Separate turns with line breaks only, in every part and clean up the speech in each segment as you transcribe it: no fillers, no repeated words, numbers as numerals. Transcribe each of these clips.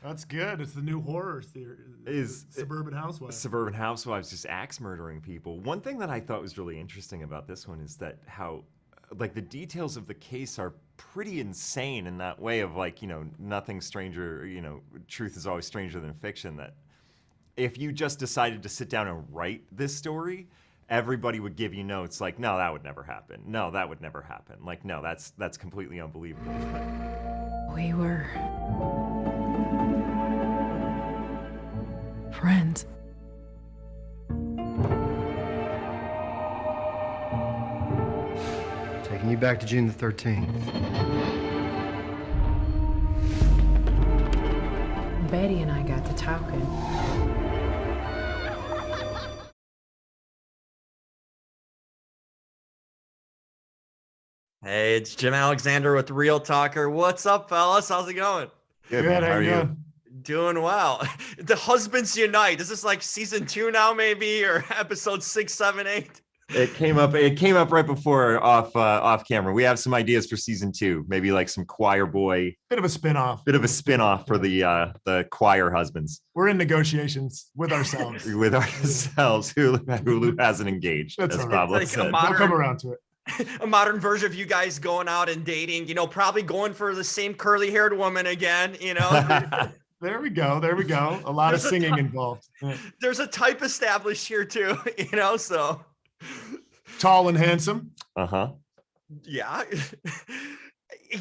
That's good. It's the new horror theory.
Is
Suburban Housewives.
Suburban Housewives just axe murdering people. One thing that I thought was really interesting about this one is that how, like, the details of the case are pretty insane in that way of, like, nothing stranger, truth is always stranger than fiction. That if you just decided to sit down and write this story, everybody would give you notes like, no, that would never happen. No, that would never happen. Like, no, that's completely unbelievable.
We were friends.
Taking you back to June the 13th.
Betty and I got to talking.
Hey, it's Jim Alexander with Real Talker. What's up, fellas? How's it going?
Good, man. How are you?
Doing well. The husbands unite. Is this like season 2 now, maybe, or episode 6, 7, 8?
It came up right before off camera. We have some ideas for season 2. Maybe like some choir boy.
Bit of a spinoff.
For the choir husbands.
We're in negotiations with ourselves.
Hulu hasn't engaged.
That's
as
all right.
Pablo
Like
said.
We'll come around to it.
A modern version of you guys going out and dating, probably going for the same curly haired woman again,
There we go. A lot of singing involved.
There's a type established here too, so.
Tall and handsome.
Uh-huh.
Yeah.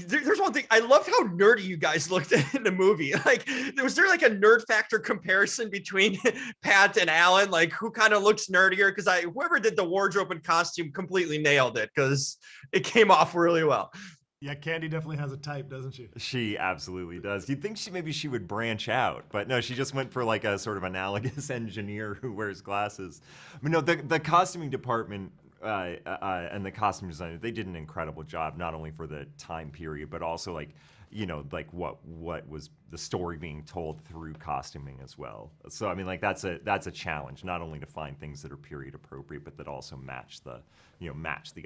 There's one thing. I loved how nerdy you guys looked in the movie. Like, was there like a nerd factor comparison between Pat and Alan? Like, who kind of looks nerdier? Because whoever did the wardrobe and costume completely nailed it because it came off really well.
Yeah, Candy definitely has a type, doesn't she?
She absolutely does. You'd think she would branch out, but no, she just went for like a sort of analogous engineer who wears glasses. But no, the costuming department and the costume designer, they did an incredible job, not only for the time period, but also like what was the story being told through costuming as well. So I mean, like that's a challenge, not only to find things that are period appropriate, but that also match the subtext.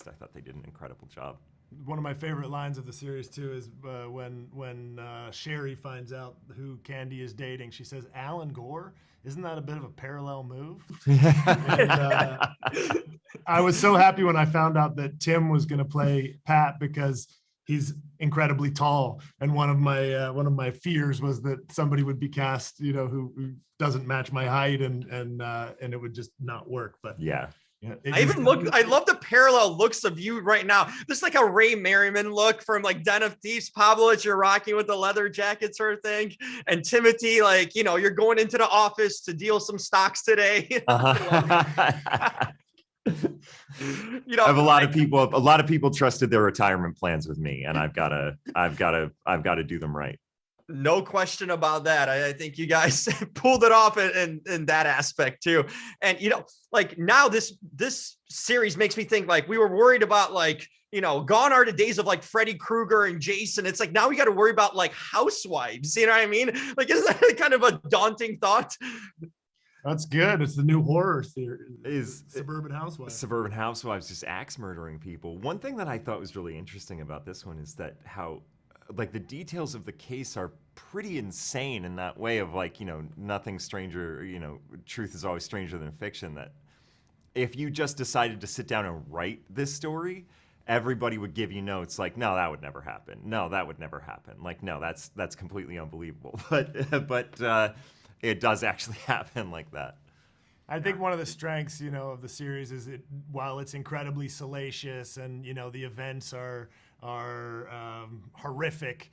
I thought they did an incredible job.
One of my favorite lines of the series too is when Sherry finds out who Candy is dating. She says, "Alan Gore." Isn't that a bit of a parallel move? And, I was so happy when I found out that Tim was going to play Pat because he's incredibly tall, and one of my fears was that somebody would be cast, who doesn't match my height, and it would just not work. But
yeah.
Yeah,
I love the parallel looks of you right now. This is like a Ray Merriman look from like Den of Thieves. Pablo, as you're rocking with the leather jacket sort of thing. And Timothy, like, you're going into the office to deal some stocks today.
I have a lot of people trusted their retirement plans with me, and I've got to do them right.
No question about that. I think you guys pulled it off in that aspect too. And, like now this series makes me think like we were worried about like, gone are the days of like Freddy Krueger and Jason. It's like now we got to worry about like housewives. You know what I mean? Like, isn't that kind of a daunting thought?
That's good. It's the new horror theory. Is Suburban Housewives.
Suburban Housewives just axe murdering people. One thing that I thought was really interesting about this one is that how, like, the details of the case are pretty insane in that way of like, nothing stranger, truth is always stranger than fiction. That if you just decided to sit down and write this story, everybody would give you notes like, no, that would never happen. No, that would never happen. Like, no, that's completely unbelievable. But it does actually happen like that.
I think one of the strengths, of the series is while it's incredibly salacious and, the events are horrific,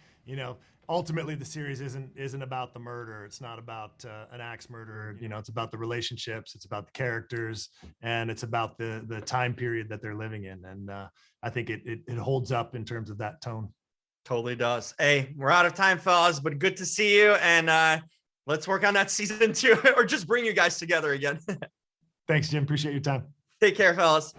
ultimately the series isn't about the murder. It's not about an axe murder. It's about the relationships. It's about the characters, and it's about the time period that they're living in. And I think it holds up in terms of that tone.
Totally does. Hey, we're out of time, fellas, but good to see you. And let's work on that season 2 or just bring you guys together again.
Thanks, Jim. Appreciate your time.
Take care, fellas.